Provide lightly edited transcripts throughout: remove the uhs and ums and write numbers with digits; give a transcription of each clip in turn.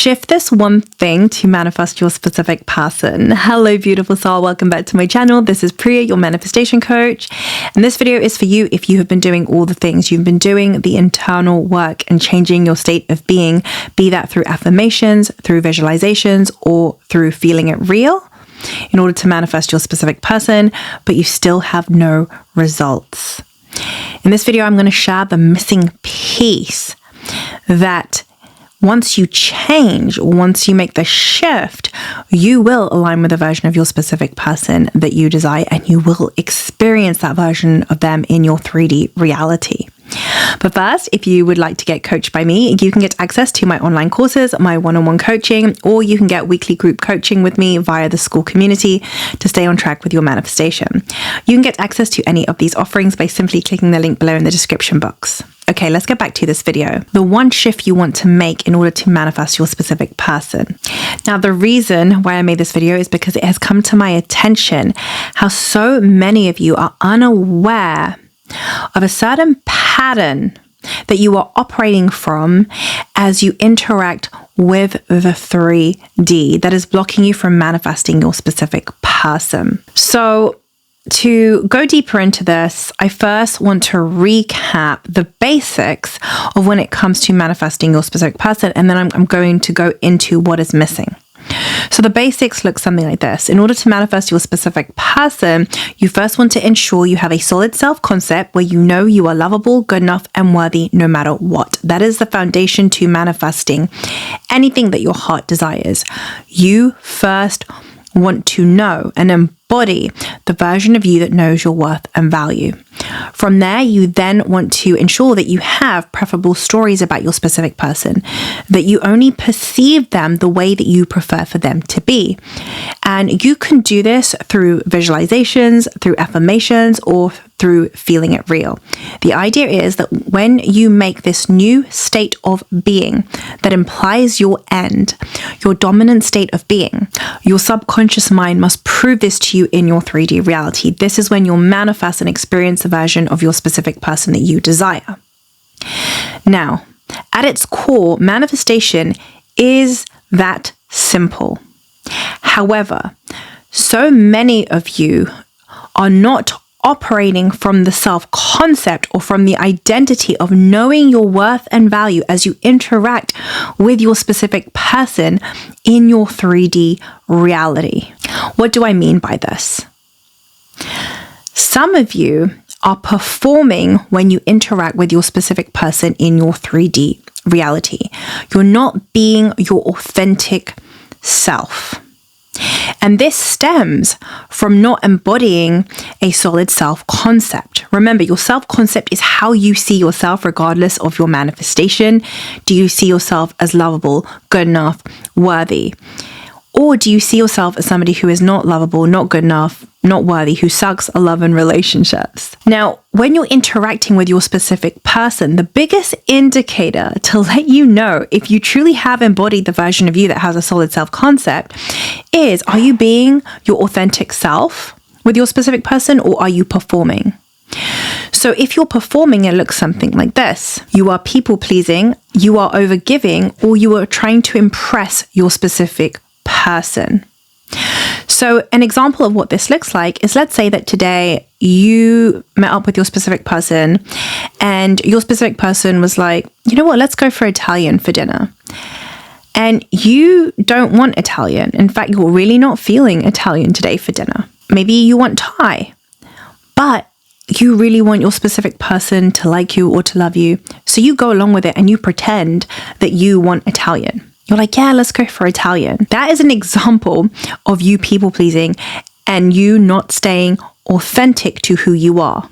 Shift this one thing to manifest your specific person. Hello, beautiful soul. Welcome back to my channel. This is Priya, your manifestation coach. And this video is for you if you have been doing all the things. You've been doing the internal work and changing your state of being, be that through affirmations, through visualizations, or through feeling it real in order to manifest your specific person, but you still have no results. In this video, I'm going to share the missing piece that once you change, once you make the shift, you will align with a version of your specific person that you desire, and you will experience that version of them in your 3D reality. But first, if you would like to get coached by me, you can get access to my online courses, my one-on-one coaching, or you can get weekly group coaching with me via the school community to stay on track with your manifestation. You can get access to any of these offerings by simply clicking the link below in the description box. Okay, let's get back to this video. The one shift you want to make in order to manifest your specific person. Now, the reason why I made this video is because it has come to my attention how so many of you are unaware of a certain pattern that you are operating from as you interact with the 3D that is blocking you from manifesting your specific person. So to go deeper into this, I first want to recap the basics of when it comes to manifesting your specific person, and then I'm going to go into what is missing. So the basics look something like this. In order to manifest your specific person, you first want to ensure you have a solid self-concept where you know you are lovable, good enough, and worthy no matter what. That is the foundation to manifesting anything that your heart desires. You first want to know and embody the version of you that knows your worth and value. From there, you then want to ensure that you have preferable stories about your specific person, that you only perceive them the way that you prefer for them to be. And you can do this through visualizations, through affirmations, or through feeling it real. The idea is that when you make this new state of being that implies your end, your dominant state of being, your subconscious mind must prove this to you in your 3D reality. This is when you'll manifest and experience the version of your specific person that you desire. Now, at its core, manifestation is that simple. However, so many of you are not operating from the self-concept or from the identity of knowing your worth and value as you interact with your specific person in your 3D reality. What do I mean by this? Some of you are performing when you interact with your specific person in your 3D reality. You're not being your authentic self. And this stems from not embodying a solid self-concept. Remember, your self-concept is how you see yourself regardless of your manifestation. Do you see yourself as lovable, good enough, worthy? Or do you see yourself as somebody who is not lovable, not good enough, not worthy, who sucks at love and relationships? Now, when you're interacting with your specific person, the biggest indicator to let you know if you truly have embodied the version of you that has a solid self-concept is, are you being your authentic self with your specific person, or are you performing? So if you're performing, it looks something like this. You are people-pleasing, you are overgiving, or you are trying to impress your specific person. So an example of what this looks like is, let's say that today you met up with your specific person and your specific person was like, you know what, let's go for Italian for dinner. And you don't want Italian. In fact, you're really not feeling Italian today for dinner. Maybe you want Thai, but you really want your specific person to like you or to love you. So you go along with it and you pretend that you want Italian. You're like, yeah, let's go for Italian. That is an example of you people pleasing and you not staying authentic to who you are.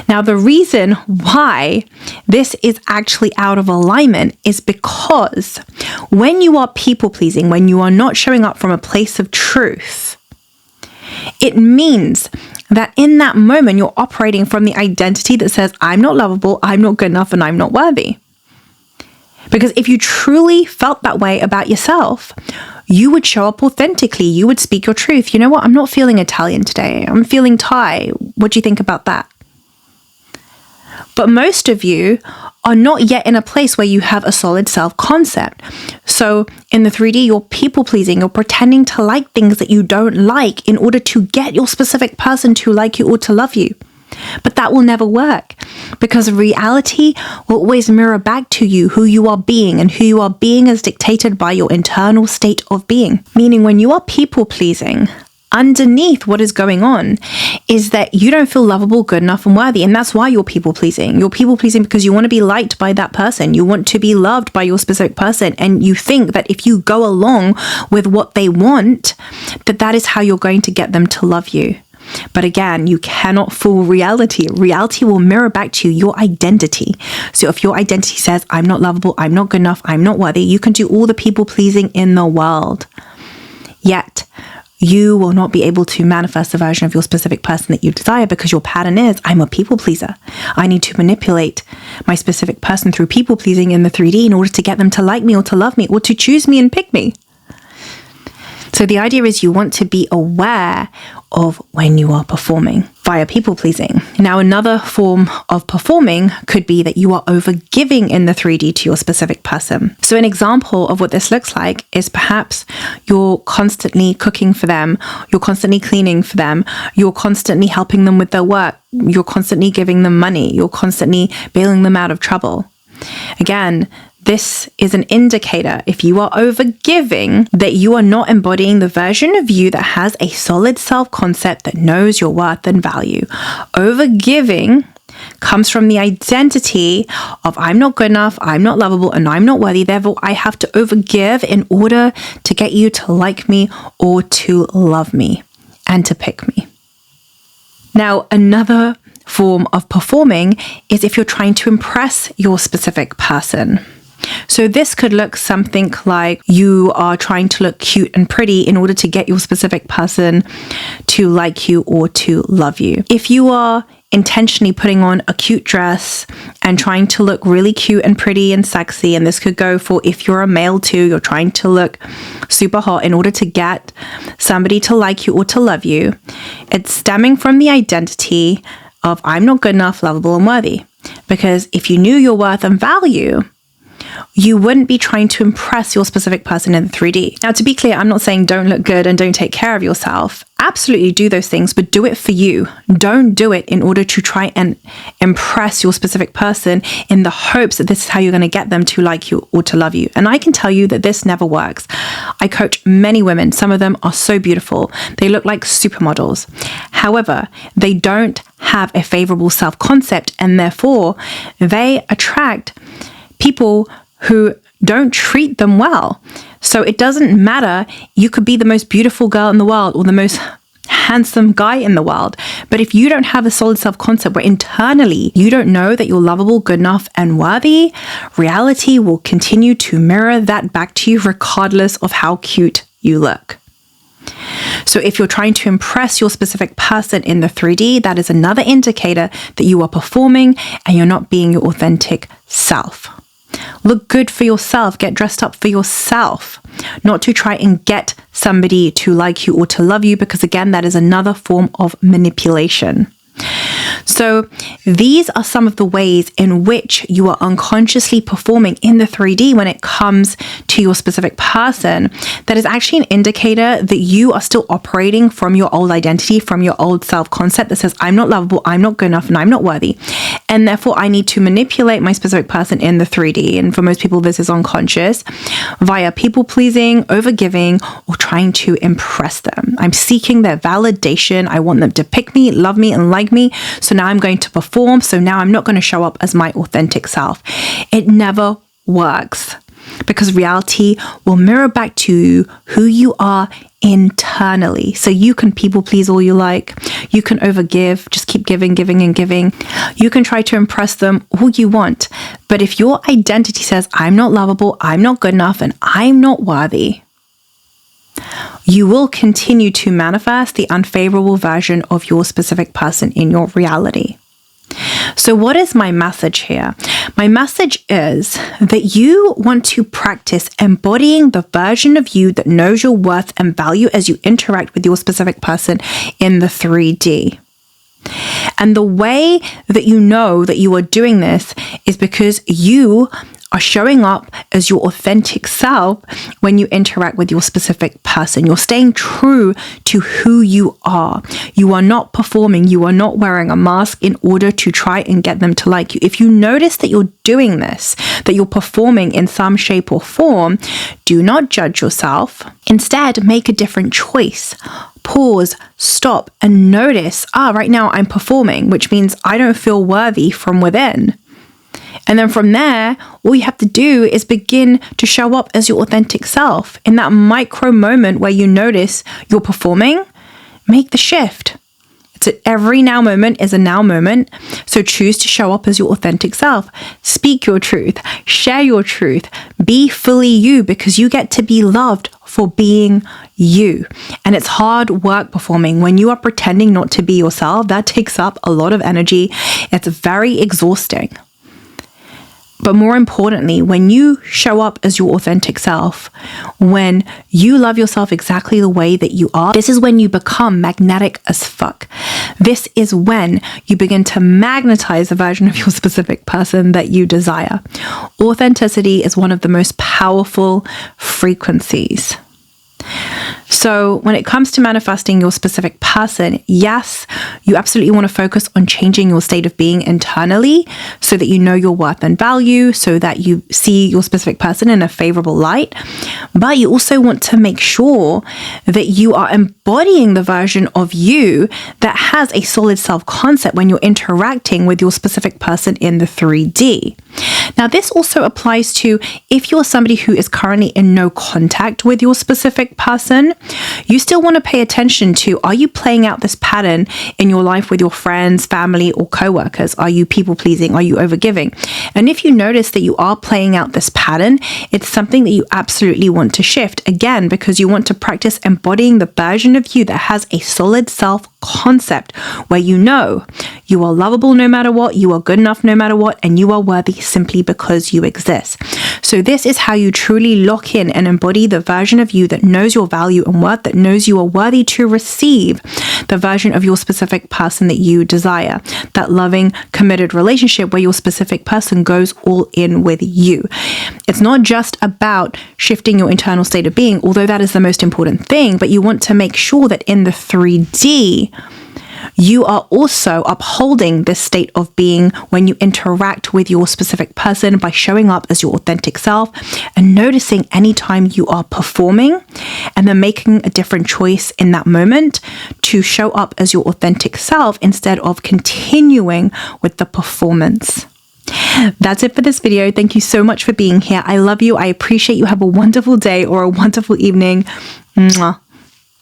Now, the reason why this is actually out of alignment is because when you are people pleasing, when you are not showing up from a place of truth, it means that in that moment, you're operating from the identity that says, I'm not lovable, I'm not good enough, and I'm not worthy. Because if you truly felt that way about yourself, you would show up authentically. You would speak your truth. You know what? I'm not feeling Italian today. I'm feeling Thai. What do you think about that? But most of you are not yet in a place where you have a solid self-concept. So in the 3D, you're people-pleasing, you're pretending to like things that you don't like in order to get your specific person to like you or to love you. But that will never work, because reality will always mirror back to you who you are being, and who you are being is dictated by your internal state of being. Meaning when you are people-pleasing, underneath what is going on is that you don't feel lovable, good enough, and worthy. And that's why you're people-pleasing. You're people-pleasing because you want to be liked by that person. You want to be loved by your specific person. And you think that if you go along with what they want, that is how you're going to get them to love you. But again, you cannot fool reality. Reality will mirror back to you your identity. So if your identity says, I'm not lovable, I'm not good enough, I'm not worthy, you can do all the people-pleasing in the world. Yet, you will not be able to manifest the version of your specific person that you desire, because your pattern is, I'm a people pleaser. I need to manipulate my specific person through people pleasing in the 3D in order to get them to like me or to love me or to choose me and pick me. So the idea is you want to be aware of when you are performing via people pleasing. Now, another form of performing could be that you are overgiving in the 3D to your specific person. So an example of what this looks like is perhaps you're constantly cooking for them, you're constantly cleaning for them, you're constantly helping them with their work, you're constantly giving them money, you're constantly bailing them out of trouble. Again, this is an indicator, if you are overgiving, that you are not embodying the version of you that has a solid self-concept that knows your worth and value. Overgiving comes from the identity of I'm not good enough, I'm not lovable, and I'm not worthy. Therefore, I have to overgive in order to get you to like me or to love me and to pick me. Now, another form of performing is if you're trying to impress your specific person. So this could look something like you are trying to look cute and pretty in order to get your specific person to like you or to love you. If you are intentionally putting on a cute dress and trying to look really cute and pretty and sexy, and this could go for if you're a male too, you're trying to look super hot in order to get somebody to like you or to love you, it's stemming from the identity of I'm not good enough, lovable, and worthy. Because if you knew your worth and value, you wouldn't be trying to impress your specific person in the 3D. Now, to be clear, I'm not saying don't look good and don't take care of yourself. Absolutely do those things, but do it for you. Don't do it in order to try and impress your specific person in the hopes that this is how you're going to get them to like you or to love you. And I can tell you that this never works. I coach many women. Some of them are so beautiful. They look like supermodels. However, they don't have a favorable self-concept, and therefore they attract people who don't treat them well. So it doesn't matter. You could be the most beautiful girl in the world or the most handsome guy in the world. But if you don't have a solid self-concept where internally you don't know that you're lovable, good enough, and worthy, reality will continue to mirror that back to you regardless of how cute you look. So if you're trying to impress your specific person in the 3D, that is another indicator that you are performing and you're not being your authentic self. Look good for yourself, get dressed up for yourself, not to try and get somebody to like you or to love you, because again, that is another form of manipulation. So these are some of the ways in which you are unconsciously performing in the 3D when it comes to your specific person. That is actually an indicator that you are still operating from your old identity, from your old self-concept that says, I'm not lovable, I'm not good enough, and I'm not worthy. And therefore, I need to manipulate my specific person in the 3D. And for most people, this is unconscious via people-pleasing, overgiving, or trying to impress them. I'm seeking their validation. I want them to pick me, love me, and like me. So now I'm going to perform. So now I'm not going to show up as my authentic self. It never works, because reality will mirror back to you who you are internally. So you can people please all you like. You can overgive, just keep giving, giving, and giving. You can try to impress them all you want. But if your identity says, I'm not lovable, I'm not good enough, and I'm not worthy, you will continue to manifest the unfavorable version of your specific person in your reality. So what is my message here? My message is that you want to practice embodying the version of you that knows your worth and value as you interact with your specific person in the 3D. And the way that you know that you are doing this is because you are showing up as your authentic self when you interact with your specific person. You're staying true to who you are. You are not performing. You are not wearing a mask in order to try and get them to like you. If you notice that you're doing this, that you're performing in some shape or form, do not judge yourself. Instead, make a different choice. Pause, stop, and notice, right now I'm performing, which means I don't feel worthy from within. And then from there, all you have to do is begin to show up as your authentic self. In that micro moment where you notice you're performing, make the shift. Every now moment is a now moment. So choose to show up as your authentic self. Speak your truth. Share your truth. Be fully you, because you get to be loved for being you. And it's hard work performing. When you are pretending not to be yourself, that takes up a lot of energy. It's very exhausting. But more importantly, when you show up as your authentic self, when you love yourself exactly the way that you are, this is when you become magnetic as fuck. This is when you begin to magnetize the version of your specific person that you desire. Authenticity is one of the most powerful frequencies. So when it comes to manifesting your specific person, yes, you absolutely want to focus on changing your state of being internally so that you know your worth and value, so that you see your specific person in a favorable light. But you also want to make sure that you are embodying the version of you that has a solid self-concept when you're interacting with your specific person in the 3D. Now, this also applies to if you're somebody who is currently in no contact with your specific person, you still want to pay attention to, are you playing out this pattern in your life with your friends, family, or coworkers? Are you people pleasing? Are you overgiving? And if you notice that you are playing out this pattern, it's something that you absolutely want to shift, again, because you want to practice embodying the version of you that has a solid self-concept where you know you are lovable no matter what, you are good enough no matter what, and you are worthy simply because you exist. So this is how you truly lock in and embody the version of you that knows your value and worth, that knows you are worthy to receive the version of your specific person that you desire. That loving, committed relationship where your specific person goes all in with you. It's not just about shifting your internal state of being, although that is the most important thing, but you want to make sure that in the 3D, you are also upholding this state of being when you interact with your specific person by showing up as your authentic self and noticing anytime you are performing and then making a different choice in that moment to show up as your authentic self instead of continuing with the performance. That's it for this video. Thank you so much for being here. I love you. I appreciate you. Have a wonderful day or a wonderful evening. Mwah.